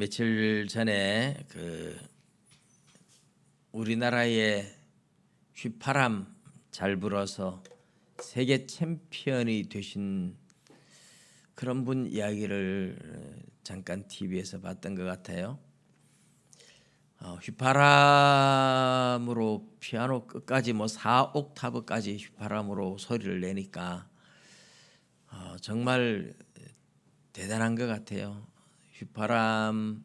며칠 전에 우리나라의 휘파람 잘 불어서 세계 챔피언이 되신 그런 분 이야기를 잠깐 TV에서 봤던 것 같아요. 휘파람으로 피아노 끝까지 4옥타브까지 휘파람으로 소리를 내니까 정말 대단한 것 같아요. 휘파람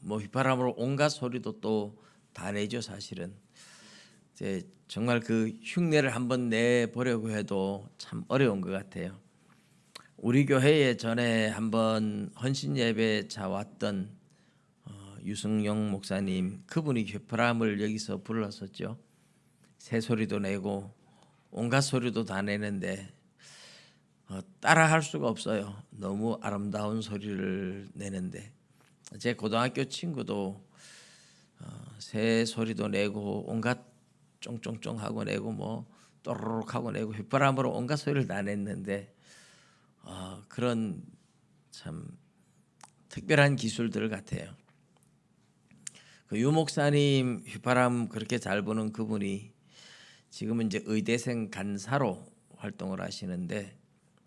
휘파람으로 온갖 소리도 또 다 내죠. 사실은 이제 정말 그 흉내를 한번 내보려고 해도 참 어려운 것 같아요. 우리 교회에 전에 한번 헌신 예배 자왔던 유승용 목사님, 그분이 휘파람을 여기서 불렀었죠. 새 소리도 내고 온갖 소리도 다 내는데 따라할 수가 없어요. 너무 아름다운 소리를 내는데 제 고등학교 친구도 새 소리도 내고 온갖 쫑쫑쫑 하고 내고 또르륵 하고 내고 휘파람으로 온갖 소리를 다 냈는데 그런 참 특별한 기술들 같아요. 그 유 목사님 휘파람 그렇게 잘 부는 그분이 지금은 이제 의대생 간사로 활동을 하시는데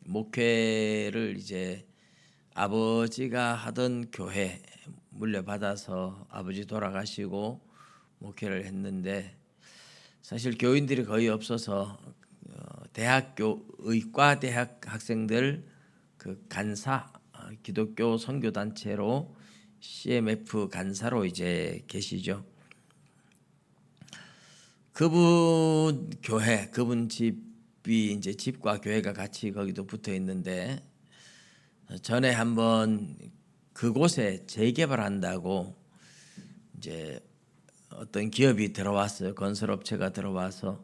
목회를 이제 아버지가 하던 교회 물려받아서 아버지 돌아가시고 목회를 했는데 사실 교인들이 거의 없어서 대학교 의과 대학 학생들 그 간사 기독교 선교 단체로 CMF 간사로 이제 계시죠. 그분 교회, 그분 집이 이제 집과 교회가 같이 거기도 붙어 있는데 전에 한번 그곳에 재개발한다고 이제 어떤 기업이 들어왔어요. 건설업체가 들어와서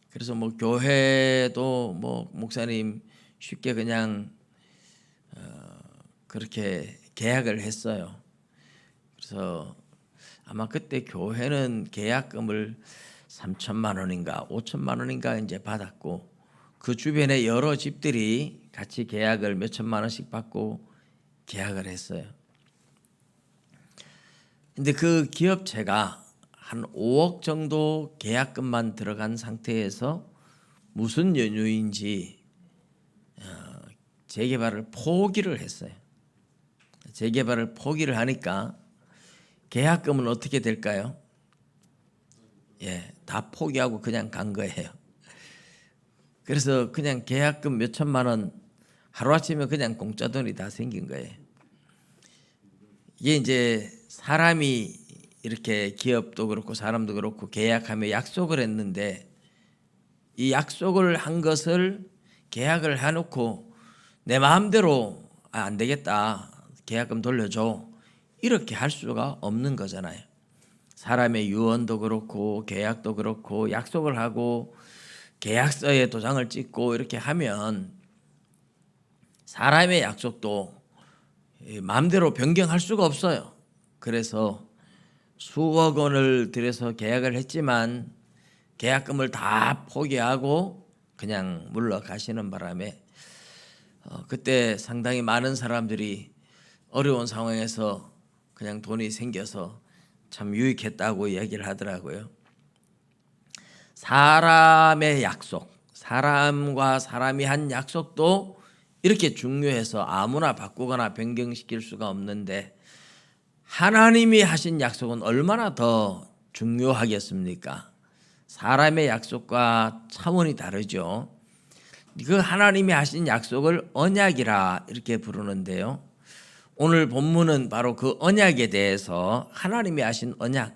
그래서 교회도 목사님 쉽게 그냥 그렇게 계약을 했어요. 그래서 아마 그때 교회는 계약금을 3천만 원인가 5천만 원인가 이제 받았고 그 주변에 여러 집들이 같이 계약을 몇 천만 원씩 받고 계약을 했어요. 근데 그 기업체가 한 5억 정도 계약금만 들어간 상태에서 무슨 연유인지 재개발을 포기를 했어요. 재개발을 포기를 하니까 계약금은 어떻게 될까요? 다 포기하고 그냥 간 거예요. 그래서 그냥 계약금 몇 천만 원 하루아침에 그냥 공짜 돈이 다 생긴 거예요. 이게 이제 사람이 이렇게 기업도 그렇고 사람도 그렇고 계약하며 약속을 했는데 이 약속을 한 것을 계약을 해놓고 내 마음대로 안 되겠다 계약금 돌려줘 이렇게 할 수가 없는 거잖아요. 사람의 유언도 그렇고 계약도 그렇고 약속을 하고 계약서에 도장을 찍고 이렇게 하면 사람의 약속도 마음대로 변경할 수가 없어요. 그래서 수억 원을 들여서 계약을 했지만 계약금을 다 포기하고 그냥 물러가시는 바람에 그때 상당히 많은 사람들이 어려운 상황에서 그냥 돈이 생겨서 참 유익했다고 이야기를 하더라고요. 사람의 약속, 사람과 사람이 한 약속도 이렇게 중요해서 아무나 바꾸거나 변경시킬 수가 없는데 하나님이 하신 약속은 얼마나 더 중요하겠습니까? 사람의 약속과 차원이 다르죠. 그 하나님이 하신 약속을 언약이라 이렇게 부르는데요. 오늘 본문은 바로 그 언약에 대해서 하나님이 하신 언약,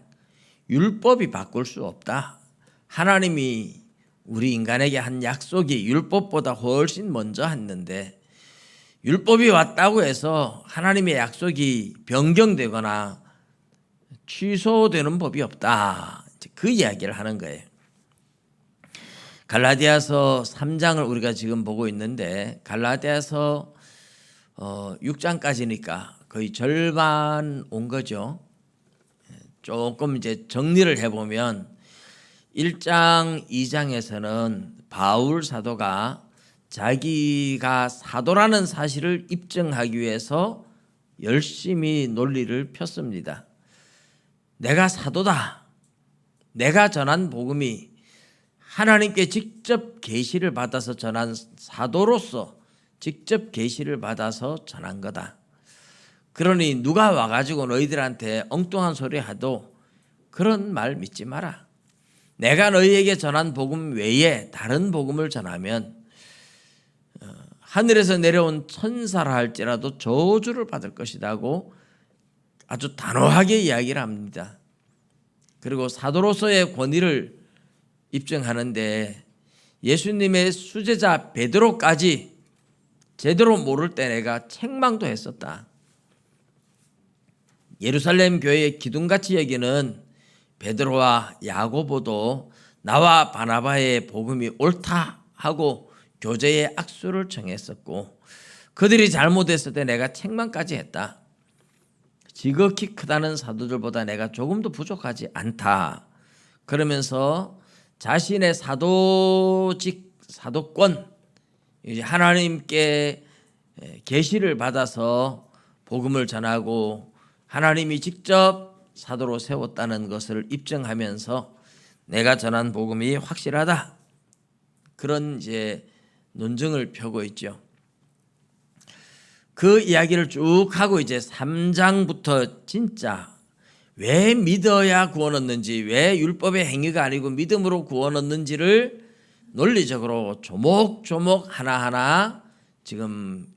율법이 바꿀 수 없다. 하나님이 우리 인간에게 한 약속이 율법보다 훨씬 먼저 했는데 율법이 왔다고 해서 하나님의 약속이 변경되거나 취소되는 법이 없다. 그 이야기를 하는 거예요. 갈라디아서 3장을 우리가 지금 보고 있는데 갈라디아서 6장까지니까 거의 절반 온 거죠. 조금 이제 정리를 해보면 1장, 2장에서는 바울 사도가 자기가 사도라는 사실을 입증하기 위해서 열심히 논리를 폈습니다. 내가 사도다. 내가 전한 복음이 하나님께 직접 계시를 받아서 전한 사도로서 직접 계시를 받아서 전한 거다. 그러니 누가 와가지고 너희들한테 엉뚱한 소리 해도 그런 말 믿지 마라. 내가 너희에게 전한 복음 외에 다른 복음을 전하면 하늘에서 내려온 천사라 할지라도 저주를 받을 것이라고 아주 단호하게 이야기를 합니다. 그리고 사도로서의 권위를 입증하는데 예수님의 수제자 베드로까지 제대로 모를 때 내가 책망도 했었다. 예루살렘 교회의 기둥같이 여기는 베드로와 야고보도 나와 바나바의 복음이 옳다 하고 교제의 악수를 청했었고 그들이 잘못했을 때 내가 책망까지 했다. 지극히 크다는 사도들보다 내가 조금도 부족하지 않다. 그러면서 자신의 사도권, 이제 하나님께 계시를 받아서 복음을 전하고 하나님이 직접 사도로 세웠다는 것을 입증하면서 내가 전한 복음이 확실하다. 그런 이제 논증을 펴고 있죠. 그 이야기를 쭉 하고 이제 3장부터 진짜 왜 믿어야 구원 얻는지, 왜 율법의 행위가 아니고 믿음으로 구원 얻는지를 논리적으로 조목조목 하나하나 지금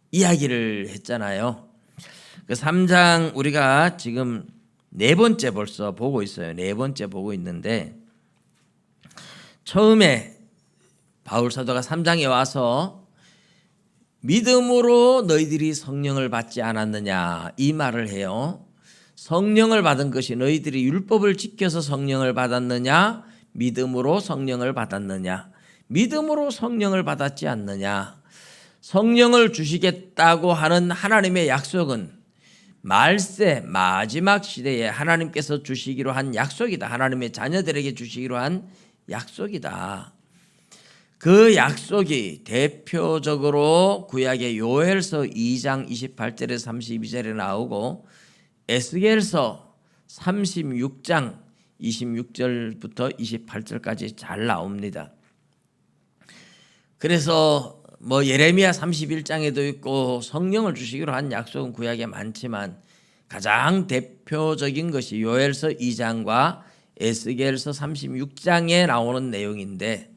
이야기를 했잖아요. 그 3장 우리가 지금 네 번째 벌써 보고 있어요. 네 번째 보고 있는데 처음에 바울 사도가 3장에 와서 믿음으로 너희들이 성령을 받지 않았느냐 이 말을 해요. 성령을 받은 것이 너희들이 율법을 지켜서 성령을 받았느냐 믿음으로 성령을 받았느냐 믿음으로 성령을 받았지 않느냐. 성령을 주시겠다고 하는 하나님의 약속은 말세 마지막 시대에 하나님께서 주시기로 한 약속이다. 하나님의 자녀들에게 주시기로 한 약속이다. 그 약속이 대표적으로 구약의 요엘서 2장 28절에서 32절에 나오고 에스겔서 36장 26절부터 28절까지 잘 나옵니다. 그래서 뭐 예레미야 31장에도 있고 성령을 주시기로 한 약속은 구약에 많지만 가장 대표적인 것이 요엘서 2장과 에스겔서 36장에 나오는 내용인데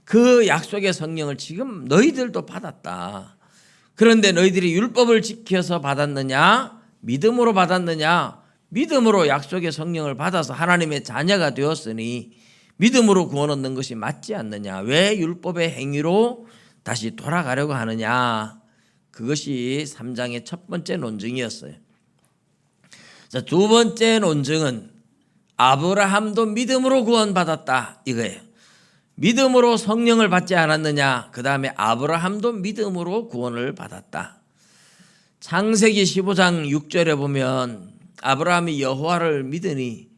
그 약속의 성령을 지금 너희들도 받았다. 그런데 너희들이 율법을 지켜서 받았느냐 믿음으로 받았느냐. 믿음으로 약속의 성령을 받아서 하나님의 자녀가 되었으니 믿음으로 구원 얻는 것이 맞지 않느냐. 왜 율법의 행위로 다시 돌아가려고 하느냐. 그것이 3장의 첫 번째 논증이었어요. 자, 두 번째 논증은 아브라함도 믿음으로 구원받았다 이거예요. 믿음으로 성령을 받지 않았느냐. 그 다음에 아브라함도 믿음으로 구원을 받았다. 창세기 15장 6절에 보면 아브라함이 여호와를 믿으니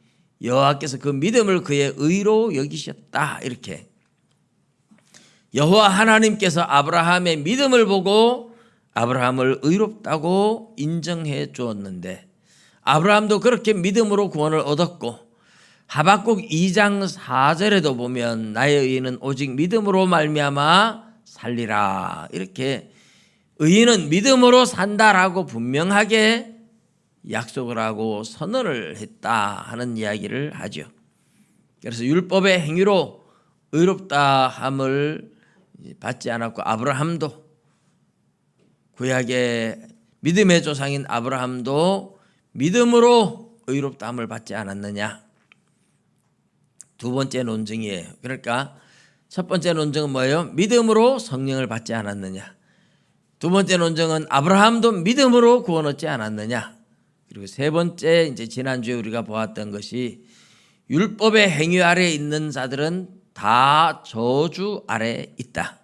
여호와께서 그 믿음을 그의 의로 여기셨다 이렇게. 여호와 하나님께서 아브라함의 믿음을 보고 아브라함을 의롭다고 인정해 주었는데 아브라함도 그렇게 믿음으로 구원을 얻었고 하박국 2장 4절에도 보면 나의 의인은 오직 믿음으로 말미암아 살리라 이렇게 의인은 믿음으로 산다라고 분명하게 약속을 하고 선언을 했다 하는 이야기를 하죠. 그래서 율법의 행위로 의롭다함을 받지 않았고 아브라함도 구약의 믿음의 조상인 아브라함도 믿음으로 의롭다함을 받지 않았느냐. 두 번째 논증이에요. 그러니까 첫 번째 논증은 뭐예요? 믿음으로 성령을 받지 않았느냐. 두 번째 논증은 아브라함도 믿음으로 구원 얻지 않았느냐. 그리고 세 번째 이제 지난주에 우리가 보았던 것이 율법의 행위 아래에 있는 자들은 다 저주 아래에 있다.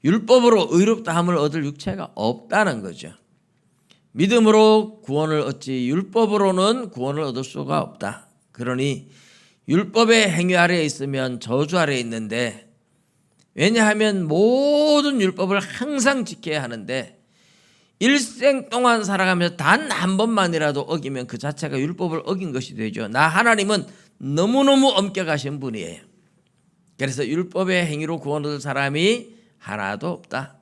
율법으로 의롭다함을 얻을 육체가 없다는 거죠. 믿음으로 구원을 얻지 율법으로는 구원을 얻을 수가 없다. 그러니 율법의 행위 아래에 있으면 저주 아래에 있는데 왜냐하면 모든 율법을 항상 지켜야 하는데 일생 동안 살아가면서 단 한 번만이라도 어기면 그 자체가 율법을 어긴 것이 되죠. 나 하나님은 너무너무 엄격하신 분이에요. 그래서 율법의 행위로 구원 얻을 사람이 하나도 없다.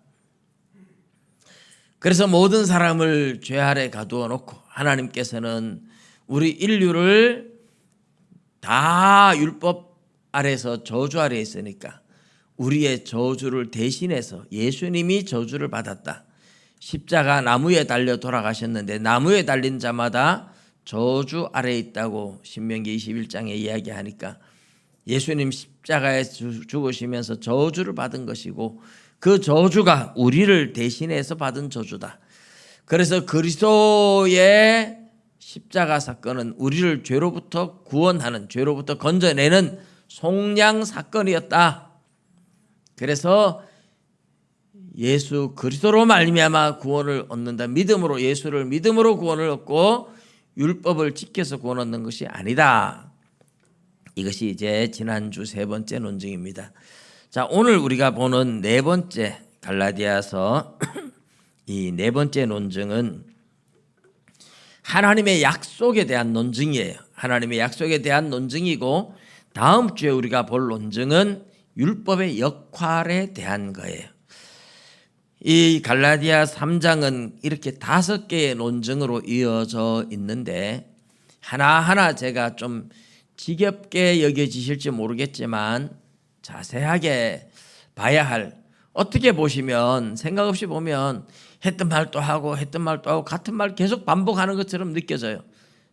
그래서 모든 사람을 죄 아래 가두어 놓고 하나님께서는 우리 인류를 다 율법 아래서 저주 아래 있으니까 우리의 저주를 대신해서 예수님이 저주를 받았다. 십자가 나무에 달려 돌아가셨는데 나무에 달린 자마다 저주 아래에 있다고 신명기 21장에 이야기하니까 예수님 십자가에 죽으시면서 저주를 받은 것이고 그 저주가 우리를 대신해서 받은 저주다. 그래서 그리스도의 십자가 사건은 우리를 죄로부터 구원하는, 죄로부터 건져내는 속량 사건이었다. 그래서 예수 그리스도로 말미암아 구원을 얻는다. 믿음으로, 예수를 믿음으로 구원을 얻고 율법을 지켜서 구원 얻는 것이 아니다. 이것이 이제 지난주 세 번째 논증입니다. 자, 오늘 우리가 보는 네 번째 갈라디아서 이 네 번째 논증은 하나님의 약속에 대한 논증이에요. 하나님의 약속에 대한 논증이고 다음 주에 우리가 볼 논증은 율법의 역할에 대한 거예요. 이 갈라디아 3장은 이렇게 5개의 논증으로 이어져 있는데 하나하나 제가 좀 지겹게 여겨지실지 모르겠지만 자세하게 봐야 할, 어떻게 보시면 생각 없이 보면 했던 말 또 하고 했던 말 또 하고 같은 말 계속 반복하는 것처럼 느껴져요.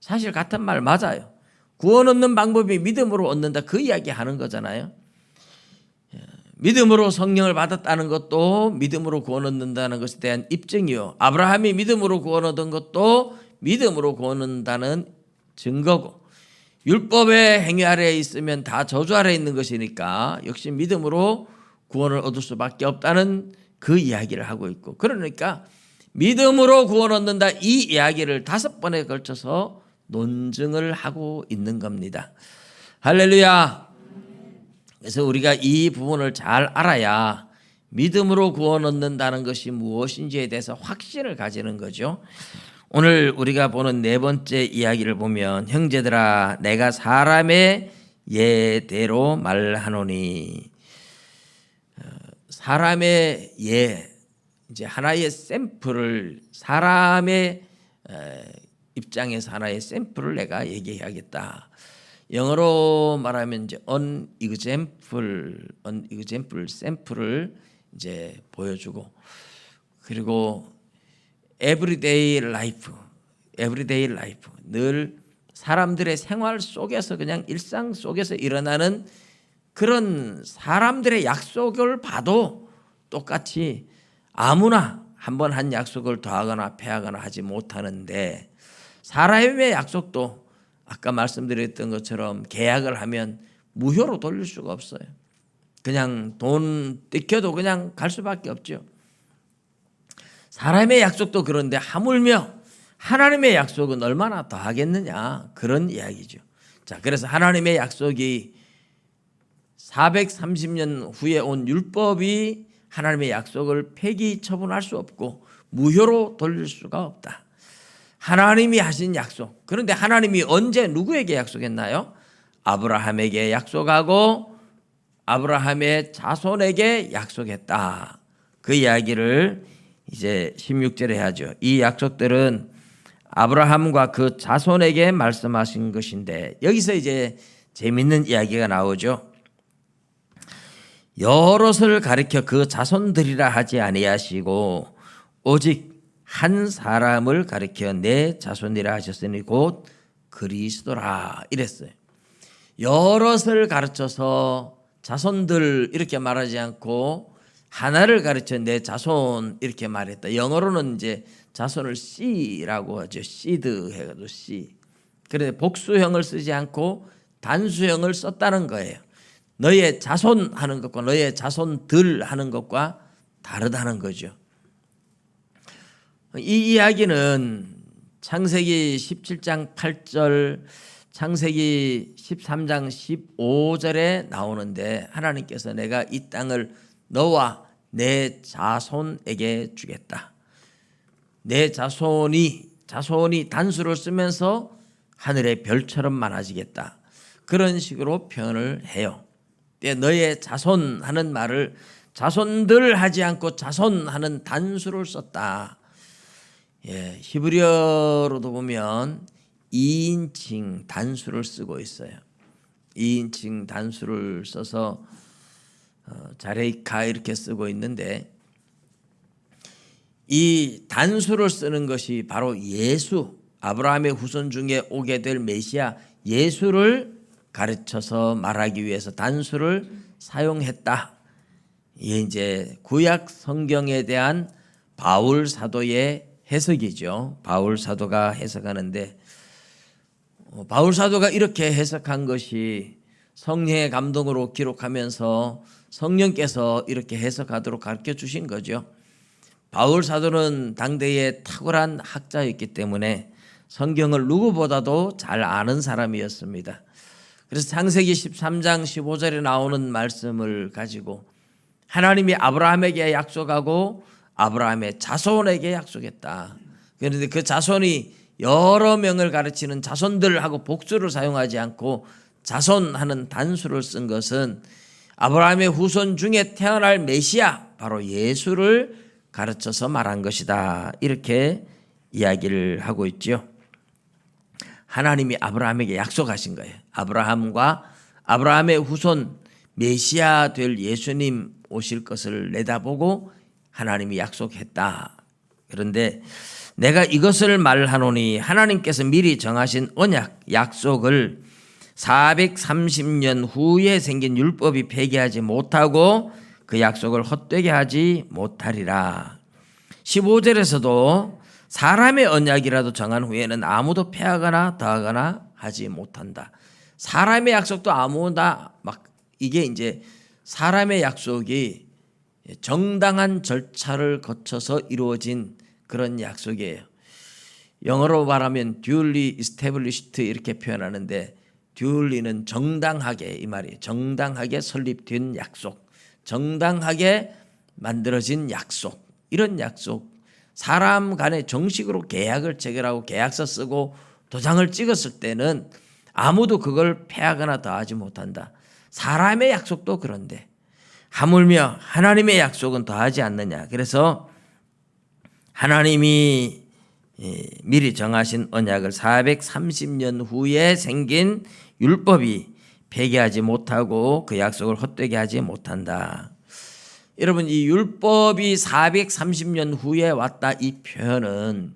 사실 같은 말 맞아요. 구원 얻는 방법이 믿음으로 얻는다, 그 이야기 하는 거잖아요. 믿음으로 성령을 받았다는 것도 믿음으로 구원 얻는다는 것에 대한 입증이요, 아브라함이 믿음으로 구원 얻은 것도 믿음으로 구원 얻는다는 증거고, 율법의 행위 아래에 있으면 다 저주 아래에 있는 것이니까 역시 믿음으로 구원을 얻을 수밖에 없다는 그 이야기를 하고 있고, 그러니까 믿음으로 구원 얻는다, 이 이야기를 5번에 걸쳐서 논증을 하고 있는 겁니다. 할렐루야. 그래서 우리가 이 부분을 잘 알아야 믿음으로 구원 얻는다는 것이 무엇인지에 대해서 확신을 가지는 거죠. 오늘 우리가 보는 네 번째 이야기를 보면, 형제들아 내가 사람의 예대로 말하노니, 사람의 예, 이제 하나의 샘플을, 사람의 입장에서 하나의 샘플을 내가 얘기해야겠다. 영어로 말하면 이제 unexample 샘플을 이제 보여주고, 그리고 everyday life, 늘 사람들의 생활 속에서, 그냥 일상 속에서 일어나는 그런 사람들의 약속을 봐도 똑같이 아무나 한번 한 약속을 더하거나 패하거나 하지 못하는데, 사람의 약속도 아까 말씀드렸던 것처럼 계약을 하면 무효로 돌릴 수가 없어요. 그냥 돈 뜯겨도 그냥 갈 수밖에 없죠. 사람의 약속도 그런데 하물며 하나님의 약속은 얼마나 더 하겠느냐, 그런 이야기죠. 자, 그래서 하나님의 약속이 430년 후에 온 율법이 하나님의 약속을 폐기 처분할 수 없고 무효로 돌릴 수가 없다. 하나님이 하신 약속, 그런데 하나님이 언제 누구에게 약속했나요? 아브라함에게 약속하고 아브라함의 자손에게 약속했다. 그 이야기를 이제 16절에 하죠. 이 약속들은 아브라함과 그 자손에게 말씀하신 것인데, 여기서 이제 재밌는 이야기가 나오죠. 여럿을 가리켜 그 자손들이라 하지 아니하시고 오직 한 사람을 가리켜 내 자손이라 하셨으니 곧 그리스도라, 이랬어요. 여럿을 가르쳐서 자손들 이렇게 말하지 않고 하나를 가르쳐 내 자손 이렇게 말했다. 영어로는 이제 자손을 C라고 하죠. 시드 해가지고 C. 그런데 복수형을 쓰지 않고 단수형을 썼다는 거예요. 너의 자손 하는 것과 너의 자손들 하는 것과 다르다는 거죠. 이 이야기는 창세기 17장 8절, 창세기 13장 15절에 나오는데, 하나님께서 내가 이 땅을 너와 내 자손에게 주겠다. 내 자손이 단수를 쓰면서 하늘의 별처럼 많아지겠다. 그런 식으로 표현을 해요. 너의 자손 하는 말을 자손들 하지 않고 자손 하는 단수를 썼다. 히브리어로도 보면 2인칭 단수를 쓰고 있어요. 2인칭 단수를 써서 자레이카 이렇게 쓰고 있는데, 이 단수를 쓰는 것이 바로 예수, 아브라함의 후손 중에 오게 될 메시아 예수를 가르쳐서 말하기 위해서 단수를 사용했다. 이게 이제 구약 성경에 대한 바울 사도의 해석이죠. 바울 사도가 해석하는데, 바울 사도가 이렇게 해석한 것이 성령의 감동으로 기록하면서 성령께서 이렇게 해석하도록 가르쳐 주신 거죠. 바울 사도는 당대의 탁월한 학자였기 때문에 성경을 누구보다도 잘 아는 사람이었습니다. 그래서 창세기 13장 15절에 나오는 말씀을 가지고 하나님이 아브라함에게 약속하고 아브라함의 자손에게 약속했다. 그런데 그 자손이 여러 명을 가르치는 자손들하고 복수를 사용하지 않고 자손하는 단수를 쓴 것은 아브라함의 후손 중에 태어날 메시아, 바로 예수를 가르쳐서 말한 것이다. 이렇게 이야기를 하고 있죠. 하나님이 아브라함에게 약속하신 거예요. 아브라함과 아브라함의 후손 메시아 될 예수님 오실 것을 내다보고 하나님이 약속했다. 그런데 내가 이것을 말하노니 하나님께서 미리 정하신 언약, 약속을 430년 후에 생긴 율법이 폐기하지 못하고 그 약속을 헛되게 하지 못하리라. 15절에서도 사람의 언약이라도 정한 후에는 아무도 폐하거나 더하거나 하지 못한다. 사람의 약속도 아무나 이게 이제 사람의 약속이 정당한 절차를 거쳐서 이루어진 그런 약속이에요. 영어로 말하면 duly established 이렇게 표현하는데, duly는 정당하게, 이 말이에요. 정당하게 설립된 약속, 정당하게 만들어진 약속, 이런 약속. 사람 간에 정식으로 계약을 체결하고 계약서 쓰고 도장을 찍었을 때는 아무도 그걸 폐하거나 더하지 못한다. 사람의 약속도 그런데 하물며 하나님의 약속은 더하지 않느냐. 그래서 하나님이 미리 정하신 언약을 430년 후에 생긴 율법이 폐기하지 못하고 그 약속을 헛되게 하지 못한다. 여러분, 이 율법이 430년 후에 왔다, 이 표현은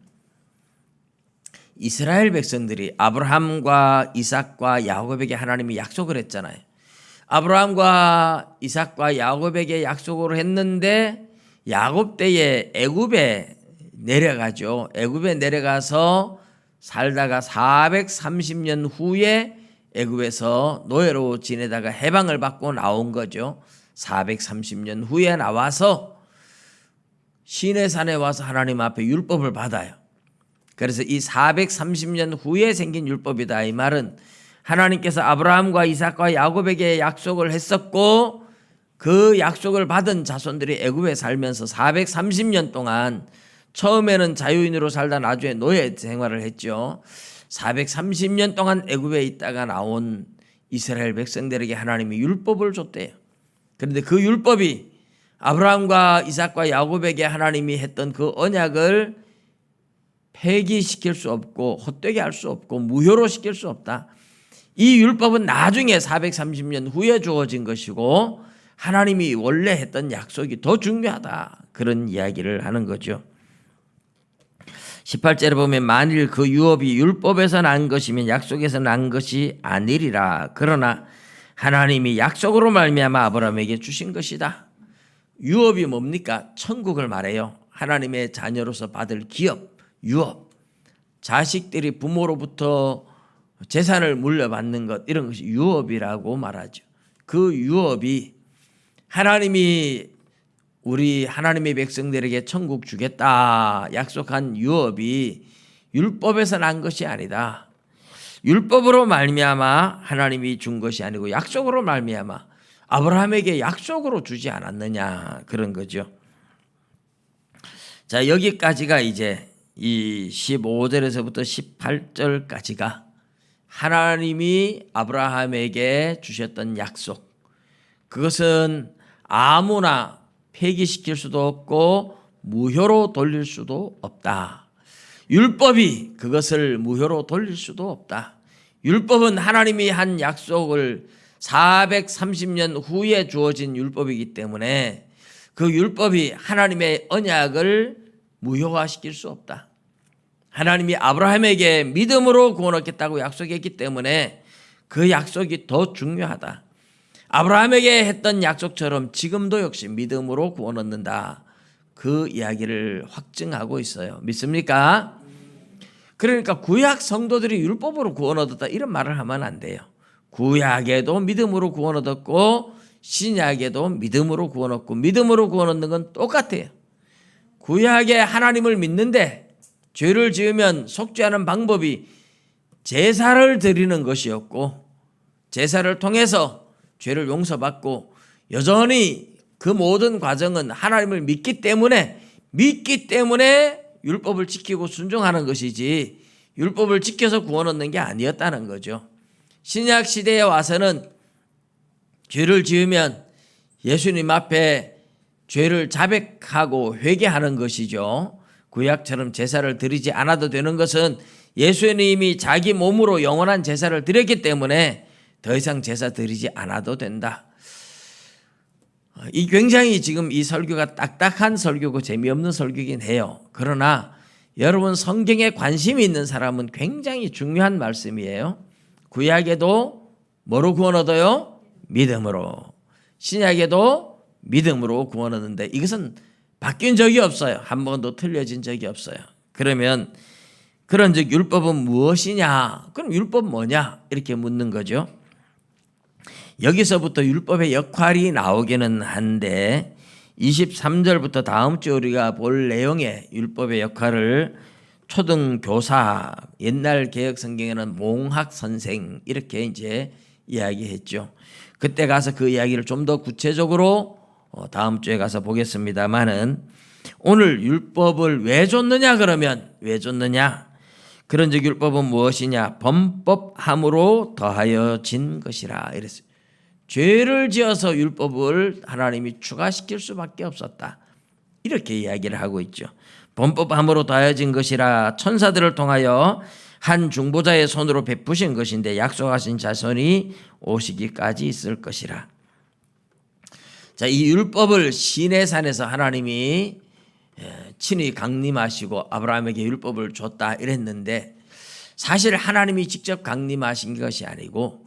이스라엘 백성들이 아브라함과 이삭과 야곱에게 하나님이 약속을 했잖아요. 아브라함과 이삭과 야곱에게 약속을 했는데 야곱 때에 애굽에 내려가죠. 애굽에 내려가서 살다가 430년 후에 애굽에서 노예로 지내다가 해방을 받고 나온 거죠. 430년 후에 나와서 시내산에 와서 하나님 앞에 율법을 받아요. 그래서 이 430년 후에 생긴 율법이다. 이 말은 하나님께서 아브라함과 이삭과 야곱에게 약속을 했었고 그 약속을 받은 자손들이 애굽에 살면서 430년 동안 처음에는 자유인으로 살다 나중에 노예 생활을 했죠. 430년 동안 애굽에 있다가 나온 이스라엘 백성들에게 하나님이 율법을 줬대요. 그런데 그 율법이 아브라함과 이삭과 야곱에게 하나님이 했던 그 언약을 폐기시킬 수 없고 헛되게 할 수 없고 무효로 시킬 수 없다. 이 율법은 나중에 430년 후에 주어진 것이고 하나님이 원래 했던 약속이 더 중요하다. 그런 이야기를 하는 거죠. 18절에 보면 만일 그 유업이 율법에서 난 것이면 약속에서 난 것이 아니리라. 그러나 하나님이 약속으로 말미암아 아브라함에게 주신 것이다. 유업이 뭡니까? 천국을 말해요. 하나님의 자녀로서 받을 기업, 유업. 자식들이 부모로부터 재산을 물려받는 것, 이런 것이 유업이라고 말하죠. 그 유업이 하나님이 우리 하나님의 백성들에게 천국 주겠다 약속한 유업이 율법에서 난 것이 아니다. 율법으로 말미암아 하나님이 준 것이 아니고 약속으로 말미암아 아브라함에게 약속으로 주지 않았느냐, 그런 거죠. 자, 여기까지가 이제 이 15절에서부터 18절까지가 하나님이 아브라함에게 주셨던 약속, 그것은 아무나 폐기시킬 수도 없고 무효로 돌릴 수도 없다. 율법이 그것을 무효로 돌릴 수도 없다. 율법은 하나님이 한 약속을 430년 후에 주어진 율법이기 때문에 그 율법이 하나님의 언약을 무효화시킬 수 없다. 하나님이 아브라함에게 믿음으로 구원 얻겠다고 약속했기 때문에 그 약속이 더 중요하다. 아브라함에게 했던 약속처럼 지금도 역시 믿음으로 구원 얻는다. 그 이야기를 확증하고 있어요. 믿습니까? 그러니까 구약 성도들이 율법으로 구원 얻었다 이런 말을 하면 안 돼요. 구약에도 믿음으로 구원 얻었고 신약에도 믿음으로 구원 얻고 믿음으로 구원 얻는 건 똑같아요. 구약에 하나님을 믿는데 죄를 지으면 속죄하는 방법이 제사를 드리는 것이었고 제사를 통해서 죄를 용서받고 여전히 그 모든 과정은 하나님을 믿기 때문에 율법을 지키고 순종하는 것이지 율법을 지켜서 구원 얻는 게 아니었다는 거죠. 신약 시대에 와서는 죄를 지으면 예수님 앞에 죄를 자백하고 회개하는 것이죠. 구약처럼 제사를 드리지 않아도 되는 것은 예수님이 자기 몸으로 영원한 제사를 드렸기 때문에 더 이상 제사 드리지 않아도 된다. 이 굉장히 지금 이 설교가 딱딱한 설교고 재미없는 설교긴 해요. 그러나 여러분 성경에 관심이 있는 사람은 굉장히 중요한 말씀이에요. 구약에도 뭐로 구원 얻어요? 믿음으로. 신약에도 믿음으로 구원 얻는데 이것은 바뀐 적이 없어요. 한 번도 틀려진 적이 없어요. 그러면 그런즉 율법은 무엇이냐? 그럼 율법 뭐냐? 이렇게 묻는 거죠. 여기서부터 율법의 역할이 나오기는 한데 23절부터 다음 주 우리가 볼 내용의 율법의 역할을 초등교사, 옛날 개혁 성경에는 몽학 선생 이렇게 이제 이야기했죠. 그때 가서 그 이야기를 좀 더 구체적으로 다음 주에 가서 보겠습니다만은 오늘 율법을 왜 줬느냐 그러면 왜 줬느냐? 그런즉 율법은 무엇이냐? 범법함으로 더하여진 것이라 이랬어요. 죄를 지어서 율법을 하나님이 추가시킬 수밖에 없었다. 이렇게 이야기를 하고 있죠. 범법함으로 더하여진 것이라 천사들을 통하여 한 중보자의 손으로 베푸신 것인데 약속하신 자손이 오시기까지 있을 것이라. 자, 이 율법을 시내산에서 하나님이 친히 강림하시고 아브라함에게 율법을 줬다 이랬는데 사실 하나님이 직접 강림하신 것이 아니고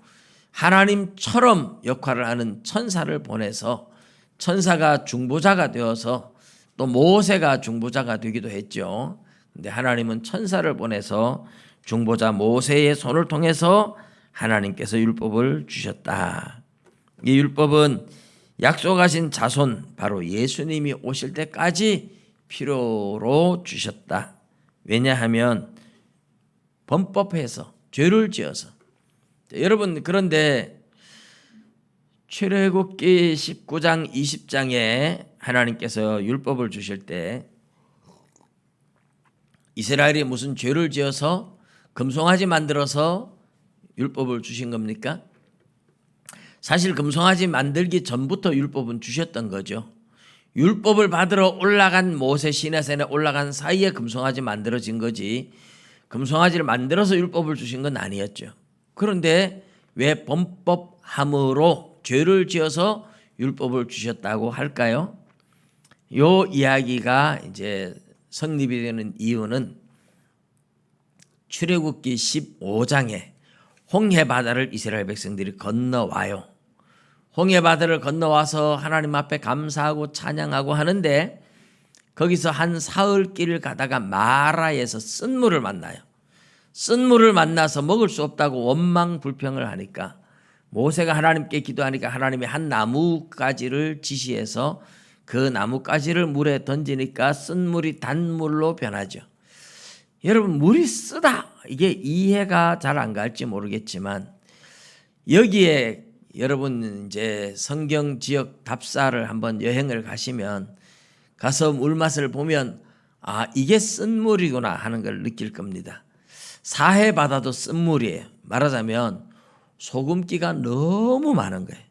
하나님처럼 역할을 하는 천사를 보내서 천사가 중보자가 되어서 또 모세가 중보자가 되기도 했죠. 근데 하나님은 천사를 보내서 중보자 모세의 손을 통해서 하나님께서 율법을 주셨다. 이 율법은 약속하신 자손 바로 예수님이 오실 때까지 필요로 주셨다. 왜냐하면 범법해서 죄를 지어서 여러분 그런데 출애굽기 19장 20장에 하나님께서 율법을 주실 때 이스라엘이 무슨 죄를 지어서 금송아지 만들어서 율법을 주신 겁니까? 사실 금송아지 만들기 전부터 율법은 주셨던 거죠. 율법을 받으러 올라간 모세 시내산에 올라간 사이에 금송아지 만들어진 거지 금송아지를 만들어서 율법을 주신 건 아니었죠. 그런데 왜 범법함으로 죄를 지어서 율법을 주셨다고 할까요? 요 이야기가 이제 성립이 되는 이유는 출애굽기 15장에 홍해 바다를 이스라엘 백성들이 건너와요. 홍해 바다를 건너와서 하나님 앞에 감사하고 찬양하고 하는데 거기서 한 사흘 길을 가다가 마라에서 쓴물을 만나요. 쓴물을 만나서 먹을 수 없다고 원망 불평을 하니까 모세가 하나님께 기도하니까 하나님이 한 나뭇가지를 지시해서 그 나뭇가지를 물에 던지니까 쓴물이 단물로 변하죠. 여러분 물이 쓰다 이게 이해가 잘 안 갈지 모르겠지만 여기에 여러분 이제 성경 지역 답사를 한번 여행을 가시면 가서 물 맛을 보면 이게 쓴물이구나 하는 걸 느낄 겁니다. 사해 바다도 쓴물이에요. 말하자면 소금기가 너무 많은 거예요.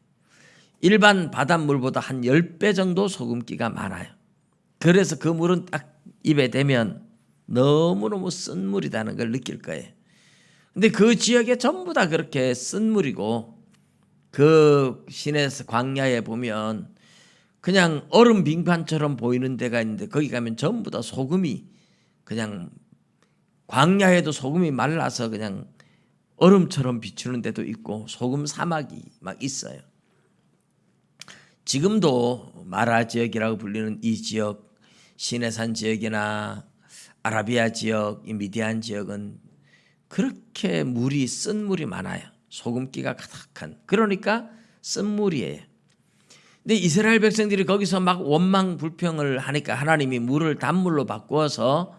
일반 바닷물보다 한 10배 정도 소금기가 많아요. 그래서 그 물은 딱 입에 대면 너무너무 쓴 물이라는 걸 느낄 거예요. 근데 그 지역에 전부 다 그렇게 쓴 물이고, 그 시내에서 광야에 보면 그냥 얼음 빙판처럼 보이는 데가 있는데 거기 가면 전부 다 소금이, 그냥 광야에도 소금이 말라서 그냥 얼음처럼 비추는 데도 있고 소금 사막이 막 있어요. 지금도 마라 지역이라고 불리는 이 지역, 시내산 지역이나 아라비아 지역, 이 미디안 지역은 그렇게 물이 쓴 물이 많아요. 소금기가 가득한. 그러니까 쓴 물이에요. 근데 이스라엘 백성들이 거기서 막 원망 불평을 하니까 하나님이 물을 단물로 바꾸어서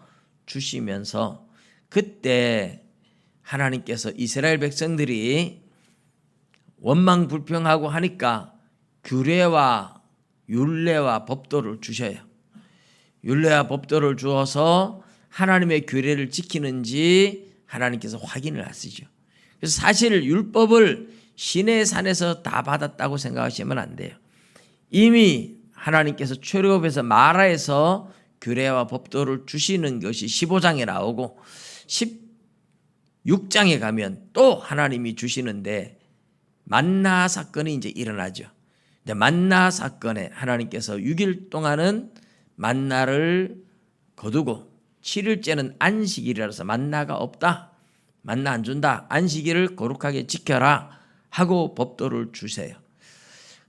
주시면서, 그때 하나님께서 이스라엘 백성들이 원망 불평하고 하니까 규례와 율례와 법도를 주셔요. 율례와 법도를 주어서 하나님의 규례를 지키는지 하나님께서 확인을 하시죠. 그래서 사실 율법을 시내산에서 다 받았다고 생각하시면 안 돼요. 이미 하나님께서 출애굽에서 마라에서 규례와 법도를 주시는 것이 15장에 나오고 16장에 가면 또 하나님이 주시는데, 만나 사건이 이제 일어나죠. 만나 사건에 하나님께서 6일 동안은 만나를 거두고 7일째는 안식일이라서 만나가 없다, 만나 안 준다, 안식일을 거룩하게 지켜라 하고 법도를 주세요.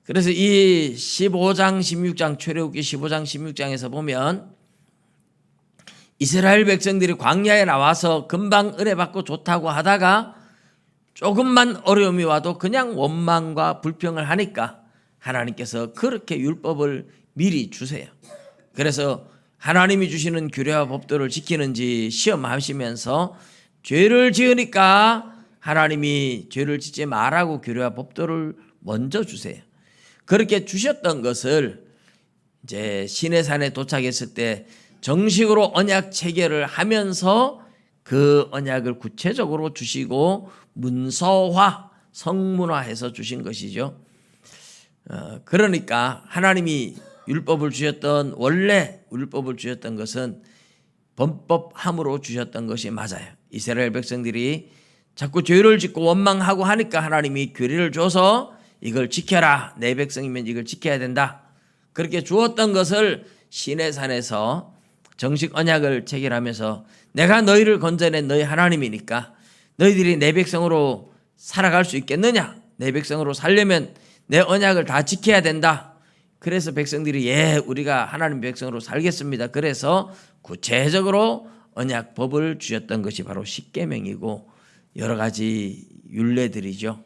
그래서 이 15장 16장 출애굽기 15장 16장에서 보면 이스라엘 백성들이 광야에 나와서 금방 은혜 받고 좋다고 하다가 조금만 어려움이 와도 그냥 원망과 불평을 하니까 하나님께서 그렇게 율법을 미리 주세요. 그래서 하나님이 주시는 규례와 법도를 지키는지 시험하시면서 죄를 지으니까 하나님이 죄를 짓지 말라고 규례와 법도를 먼저 주세요. 그렇게 주셨던 것을 이제 시내산에 도착했을 때 정식으로 언약 체결을 하면서 그 언약을 구체적으로 주시고 문서화, 성문화해서 주신 것이죠. 그러니까 하나님이 율법을 주셨던, 원래 율법을 주셨던 것은 범법함으로 주셨던 것이 맞아요. 이스라엘 백성들이 자꾸 죄를 짓고 원망하고 하니까 하나님이 규례를 줘서 이걸 지켜라, 내 백성이면 이걸 지켜야 된다, 그렇게 주었던 것을 시내산에서 정식 언약을 체결하면서 내가 너희를 건져낸 너희 하나님이니까 너희들이 내 백성으로 살아갈 수 있겠느냐, 내 백성으로 살려면 내 언약을 다 지켜야 된다. 그래서 백성들이 우리가 하나님 백성으로 살겠습니다. 그래서 구체적으로 언약법을 주셨던 것이 바로 십계명이고 여러 가지 율례들이죠.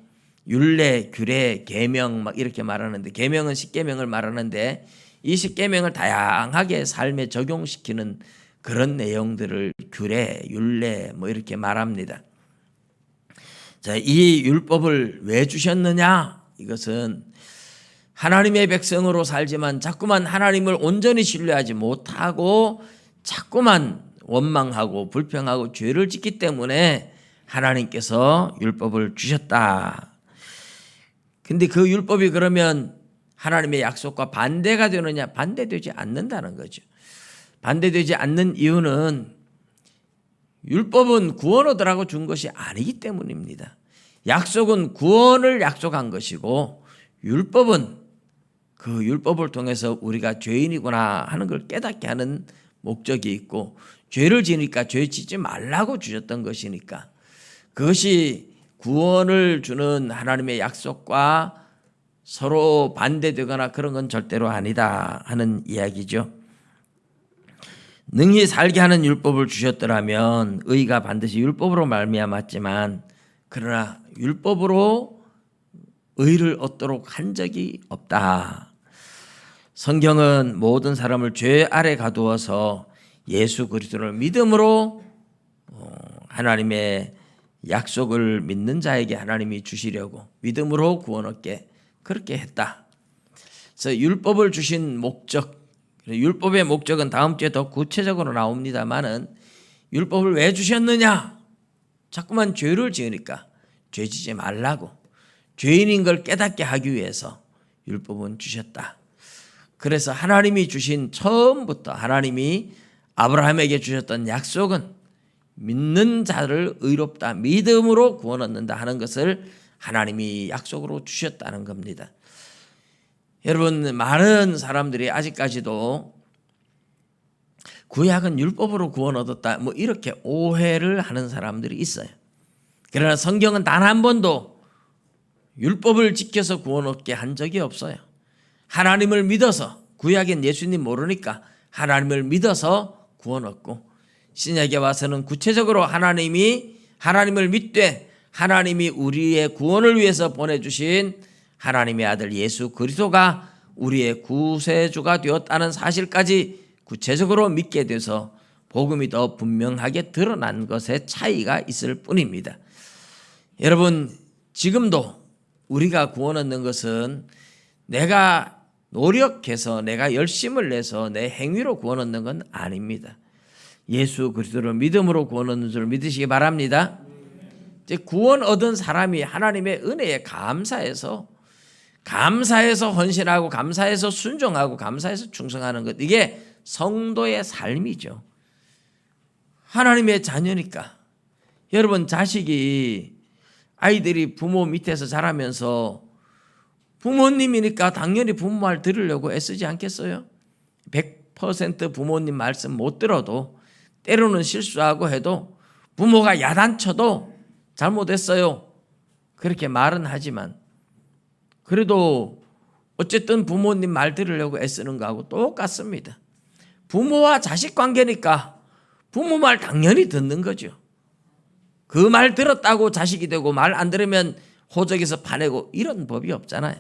율례, 규례, 계명 막 이렇게 말하는데, 계명은 십계명을 말하는데 이 십계명을 다양하게 삶에 적용시키는 그런 내용들을 규례, 율례 뭐 이렇게 말합니다. 자, 이 율법을 왜 주셨느냐? 이것은 하나님의 백성으로 살지만 자꾸만 하나님을 온전히 신뢰하지 못하고 자꾸만 원망하고 불평하고 죄를 짓기 때문에 하나님께서 율법을 주셨다. 근데 그 율법이 그러면 하나님의 약속과 반대가 되느냐? 반대되지 않는다는 거죠. 반대되지 않는 이유는 율법은 구원 얻으라고 준 것이 아니기 때문입니다. 약속은 구원을 약속한 것이고 율법은 그 율법을 통해서 우리가 죄인이구나 하는 걸 깨닫게 하는 목적이 있고, 죄를 지으니까 죄 짓지 말라고 주셨던 것이니까 그것이 구원을 주는 하나님의 약속과 서로 반대되거나 그런 건 절대로 아니다 하는 이야기죠. 능히 살게 하는 율법을 주셨더라면 의가 반드시 율법으로 말미암았지만, 그러나 율법으로 의를 얻도록 한 적이 없다. 성경은 모든 사람을 죄 아래 가두어서 예수 그리스도를 믿음으로 하나님의 약속을 믿는 자에게 하나님이 주시려고 믿음으로 구원 얻게 그렇게 했다. 그래서 율법을 주신 목적, 율법의 목적은 다음 주에 더 구체적으로 나옵니다만은 율법을 왜 주셨느냐? 자꾸만 죄를 지으니까 죄 지지 말라고, 죄인인 걸 깨닫게 하기 위해서 율법은 주셨다. 그래서 하나님이 주신, 처음부터 하나님이 아브라함에게 주셨던 약속은 믿는 자를 의롭다, 믿음으로 구원 얻는다 하는 것을 하나님이 약속으로 주셨다는 겁니다. 여러분, 많은 사람들이 아직까지도 구약은 율법으로 구원 얻었다, 뭐 이렇게 오해를 하는 사람들이 있어요. 그러나 성경은 단 한 번도 율법을 지켜서 구원 얻게 한 적이 없어요. 하나님을 믿어서, 구약엔 예수님 모르니까 하나님을 믿어서 구원 얻고, 신약에 와서는 구체적으로 하나님을 믿되 하나님이 우리의 구원을 위해서 보내주신 하나님의 아들 예수 그리스도가 우리의 구세주가 되었다는 사실까지 구체적으로 믿게 돼서 복음이 더 분명하게 드러난 것에 차이가 있을 뿐입니다. 여러분, 지금도 우리가 구원 얻는 것은 내가 노력해서, 내가 열심을 내서 내 행위로 구원 얻는 건 아닙니다. 예수 그리스도를 믿음으로 구원 얻는 줄 믿으시기 바랍니다. 이제 구원 얻은 사람이 하나님의 은혜에 감사해서 헌신하고, 감사해서 순종하고, 감사해서 충성하는 것, 이게 성도의 삶이죠. 하나님의 자녀니까. 여러분, 아이들이 부모 밑에서 자라면서 부모님이니까 당연히 부모 말 들으려고 애쓰지 않겠어요? 100% 부모님 말씀 못 들어도, 때로는 실수하고 해도, 부모가 야단쳐도 잘못했어요 그렇게 말은 하지만, 그래도 어쨌든 부모님 말 들으려고 애쓰는 거하고 똑같습니다. 부모와 자식 관계니까 부모 말 당연히 듣는 거죠. 그 말 들었다고 자식이 되고, 말 안 들으면 호적에서 파내고, 이런 법이 없잖아요.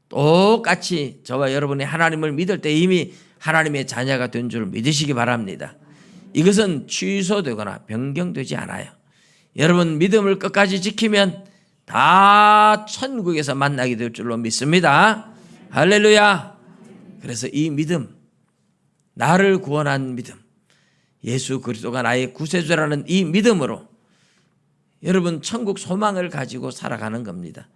똑같이 저와 여러분이 하나님을 믿을 때 이미 하나님의 자녀가 된 줄 믿으시기 바랍니다. 이것은 취소되거나 변경되지 않아요. 여러분, 믿음을 끝까지 지키면 다 천국에서 만나게 될 줄로 믿습니다. 할렐루야. 그래서 이 믿음, 나를 구원한 믿음, 예수 그리스도가 나의 구세주라는 이 믿음으로 여러분 천국 소망을 가지고 살아가는 겁니다.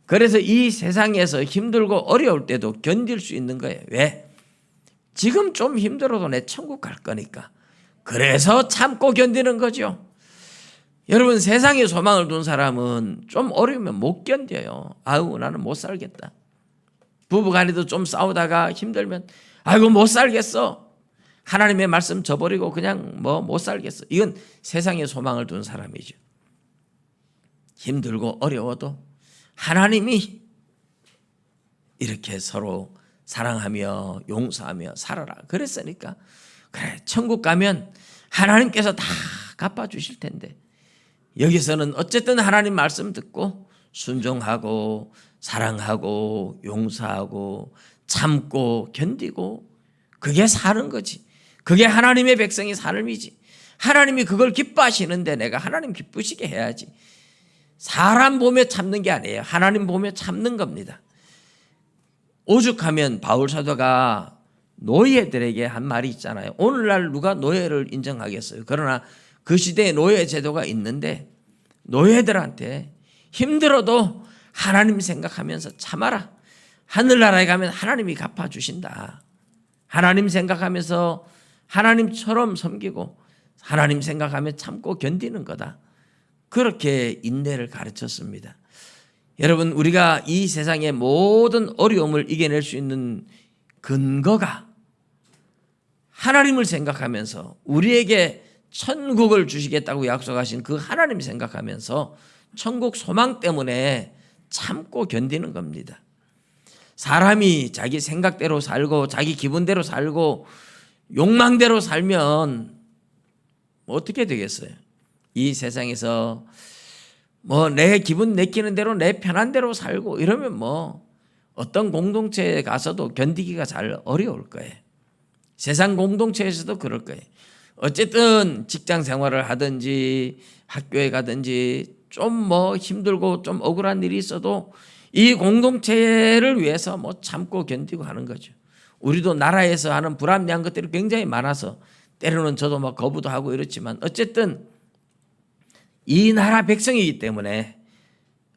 그래서 이 세상에서 힘들고 어려울 때도 견딜 수 있는 거예요. 왜? 지금 좀 힘들어도 내 천국 갈 거니까. 그래서 참고 견디는 거죠. 여러분, 세상에 소망을 둔 사람은 좀 어려우면 못 견뎌요. 아유, 나는 못 살겠다. 부부간에도 좀 싸우다가 힘들면 아이고 못 살겠어. 하나님의 말씀 저버리고 그냥 못 살겠어. 이건 세상에 소망을 둔 사람이죠. 힘들고 어려워도 하나님이 이렇게 서로 사랑하며 용서하며 살아라 그랬으니까, 그래, 천국 가면 하나님께서 다 갚아주실 텐데, 여기서는 어쨌든 하나님 말씀 듣고 순종하고 사랑하고 용서하고 참고 견디고, 그게 사는 거지. 그게 하나님의 백성의 삶이지. 하나님이 그걸 기뻐하시는데 내가 하나님 기쁘시게 해야지. 사람 보며 참는 게 아니에요. 하나님 보며 참는 겁니다. 오죽하면 바울 사도가 노예들에게 한 말이 있잖아요. 오늘날 누가 노예를 인정하겠어요? 그러나 그 시대에 노예 제도가 있는데, 노예들한테 힘들어도 하나님 생각하면서 참아라. 하늘나라에 가면 하나님이 갚아주신다. 하나님 생각하면서 하나님처럼 섬기고 하나님 생각하며 참고 견디는 거다. 그렇게 인내를 가르쳤습니다. 여러분, 우리가 이 세상의 모든 어려움을 이겨낼 수 있는 근거가 하나님을 생각하면서, 우리에게 천국을 주시겠다고 약속하신 그 하나님 생각하면서 천국 소망 때문에 참고 견디는 겁니다. 사람이 자기 생각대로 살고 자기 기분대로 살고 욕망대로 살면 어떻게 되겠어요? 이 세상에서 내 기분 내키는 대로 내 편한 대로 살고 이러면 어떤 공동체에 가서도 견디기가 잘 어려울 거예요. 세상 공동체에서도 그럴 거예요. 어쨌든 직장 생활을 하든지 학교에 가든지 좀 힘들고 좀 억울한 일이 있어도 이 공동체를 위해서 참고 견디고 하는 거죠. 우리도 나라에서 하는 불합리한 것들이 굉장히 많아서 때로는 저도 막 거부도 하고 이렇지만 어쨌든 이 나라 백성이기 때문에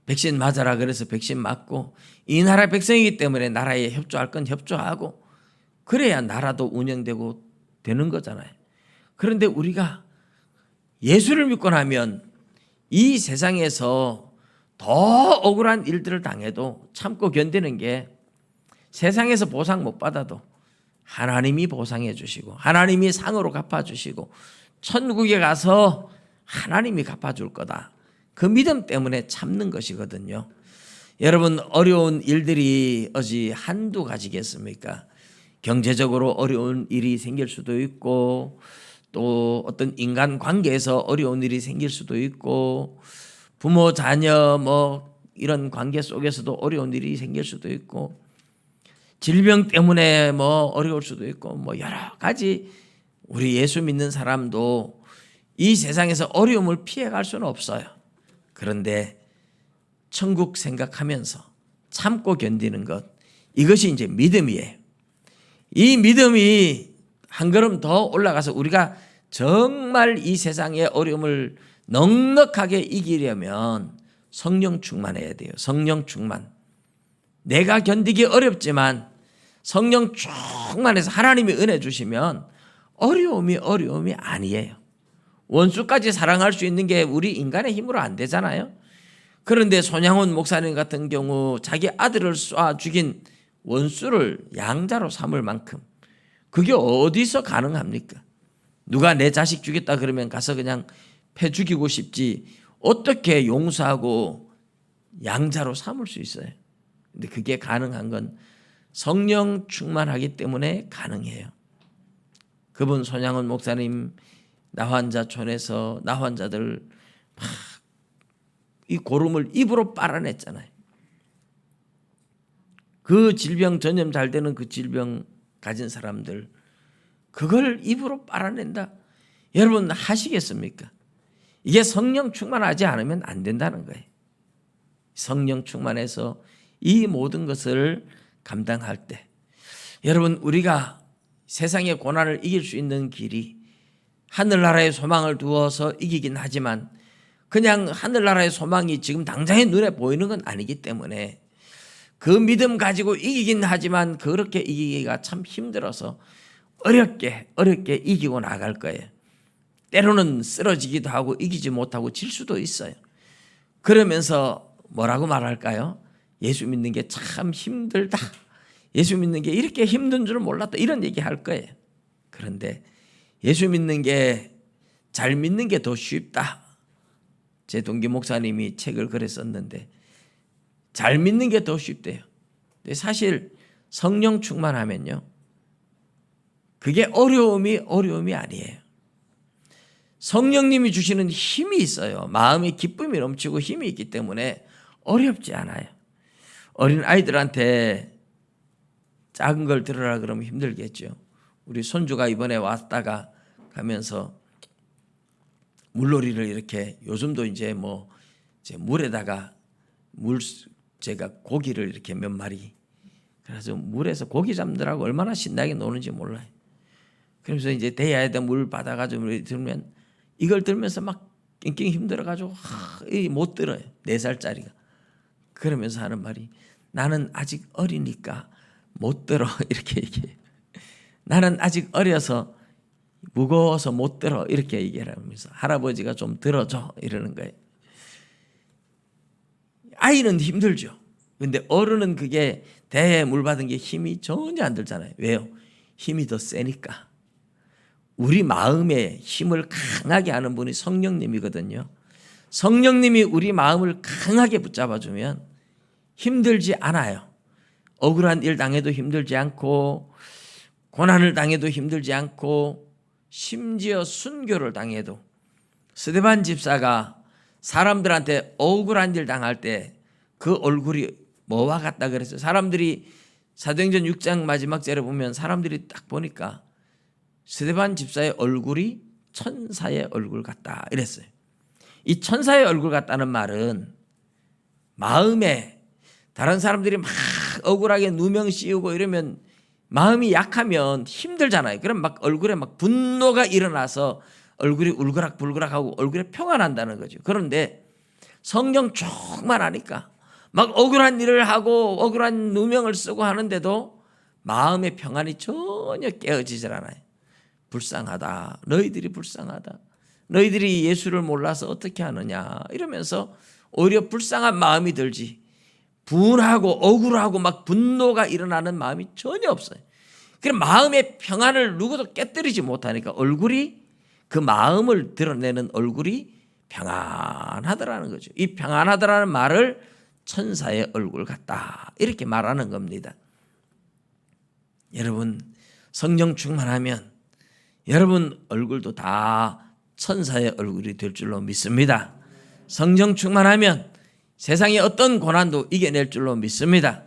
백신 맞아라 그래서 백신 맞고, 이 나라 백성이기 때문에 나라에 협조할 건 협조하고, 그래야 나라도 운영되고 되는 거잖아요. 그런데 우리가 예수를 믿고 나면 이 세상에서 더 억울한 일들을 당해도 참고 견디는 게, 세상에서 보상 못 받아도 하나님이 보상해 주시고 하나님이 상으로 갚아주시고 천국에 가서 하나님이 갚아줄 거다, 그 믿음 때문에 참는 것이거든요. 여러분, 어려운 일들이 어찌 한두 가지겠습니까? 경제적으로 어려운 일이 생길 수도 있고, 또 어떤 인간 관계에서 어려운 일이 생길 수도 있고, 부모 자녀 뭐 이런 관계 속에서도 어려운 일이 생길 수도 있고, 질병 때문에 뭐 어려울 수도 있고, 뭐 여러 가지 우리 예수 믿는 사람도 이 세상에서 어려움을 피해갈 수는 없어요. 그런데 천국 생각하면서 참고 견디는 것, 이것이 이제 믿음이에요. 이 믿음이 한 걸음 더 올라가서 우리가 정말 이 세상의 어려움을 넉넉하게 이기려면 성령 충만해야 돼요. 성령 충만. 내가 견디기 어렵지만 성령 충만해서 하나님이 은혜 주시면 어려움이 아니에요. 원수까지 사랑할 수 있는 게 우리 인간의 힘으로 안 되잖아요. 그런데 손양훈 목사님 같은 경우 자기 아들을 쏴 죽인 원수를 양자로 삼을 만큼, 그게 어디서 가능합니까? 누가 내 자식 죽였다 그러면 가서 그냥 패 죽이고 싶지, 어떻게 용서하고 양자로 삼을 수 있어요? 근데 그게 가능한 건 성령 충만하기 때문에 가능해요. 그분 손양훈 목사님 나환자촌에서 나환자들 막 이 고름을 입으로 빨아냈잖아요. 그 질병 전염 잘 되는 그 질병 가진 사람들, 그걸 입으로 빨아낸다. 여러분 하시겠습니까? 이게 성령 충만하지 않으면 안 된다는 거예요. 성령 충만해서 이 모든 것을 감당할 때, 여러분 우리가 세상의 고난을 이길 수 있는 길이 하늘나라의 소망을 두어서 이기긴 하지만, 그냥 하늘나라의 소망이 지금 당장의 눈에 보이는 건 아니기 때문에 그 믿음 가지고 이기긴 하지만 그렇게 이기기가 참 힘들어서 어렵게 이기고 나갈 거예요. 때로는 쓰러지기도 하고 이기지 못하고 질 수도 있어요. 그러면서 뭐라고 말할까요? 예수 믿는 게 참 힘들다, 예수 믿는 게 이렇게 힘든 줄 몰랐다, 이런 얘기 할 거예요. 그런데 예수 믿는 게, 잘 믿는 게 더 쉽다. 제 동기 목사님이 책을 그랬었는데 잘 믿는 게 더 쉽대요. 근데 사실 성령 충만하면요, 그게 어려움이 아니에요. 성령님이 주시는 힘이 있어요. 마음에 기쁨이 넘치고 힘이 있기 때문에 어렵지 않아요. 어린 아이들한테 작은 걸 들으라 그러면 힘들겠죠. 우리 손주가 이번에 왔다가 가면서 물놀이를 이렇게, 요즘도 이제 뭐 물에다가 제가 고기를 이렇게 몇 마리, 그래서 물에서 고기 잡느라고 얼마나 신나게 노는지 몰라요. 그러면서 이제 대야에다 물 받아가지고 들면, 이걸 들면서 막 낑낑 힘들어가지고 못 들어요. 4살짜리가. 그러면서 하는 말이, 나는 아직 어리니까 못 들어, 이렇게 얘기해요. 나는 아직 어려서 무거워서 못 들어, 이렇게 얘기를 하면서 할아버지가 좀 들어줘, 이러는 거예요. 아이는 힘들죠. 근데 어른은 그게 대에 물 받은 게 힘이 전혀 안 들잖아요. 왜요? 힘이 더 세니까. 우리 마음에 힘을 강하게 하는 분이 성령님이거든요. 성령님이 우리 마음을 강하게 붙잡아주면 힘들지 않아요. 억울한 일 당해도 힘들지 않고, 고난을 당해도 힘들지 않고, 심지어 순교를 당해도, 스데반 집사가 사람들한테 억울한 일 당할 때 그 얼굴이 뭐와 같다 그랬어요. 사람들이 사도행전 6장 마지막 절에 보면 사람들이 딱 보니까 스데반 집사의 얼굴이 천사의 얼굴 같다 이랬어요. 이 천사의 얼굴 같다는 말은 마음에 다른 사람들이 막 억울하게 누명 씌우고 이러면 마음이 약하면 힘들잖아요. 그럼 막 얼굴에 막 분노가 일어나서 얼굴이 울그락불그락하고 얼굴에 표가 난다는 거죠. 그런데 성령 충만하니까 막 억울한 일을 하고 억울한 누명을 쓰고 하는데도 마음의 평안이 전혀 깨어지질 않아요. 불쌍하다. 너희들이 불쌍하다. 너희들이 예수를 몰라서 어떻게 하느냐 이러면서 오히려 불쌍한 마음이 들지, 분하고 억울하고 막 분노가 일어나는 마음이 전혀 없어요. 그럼 마음의 평안을 누구도 깨뜨리지 못하니까 얼굴이, 그 마음을 드러내는 얼굴이 평안하더라는 거죠. 이 평안하더라는 말을 천사의 얼굴 같다 이렇게 말하는 겁니다. 여러분 성령 충만하면 여러분 얼굴도 다 천사의 얼굴이 될 줄로 믿습니다. 성령 충만하면 세상의 어떤 고난도 이겨낼 줄로 믿습니다.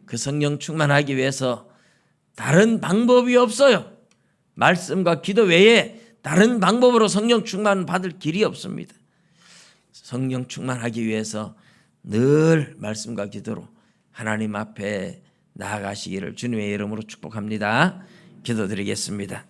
그 성령 충만하기 위해서 다른 방법이 없어요. 말씀과 기도 외에 다른 방법으로 성령 충만 받을 길이 없습니다. 성령 충만하기 위해서 늘 말씀과 기도로 하나님 앞에 나아가시기를 주님의 이름으로 축복합니다. 기도드리겠습니다.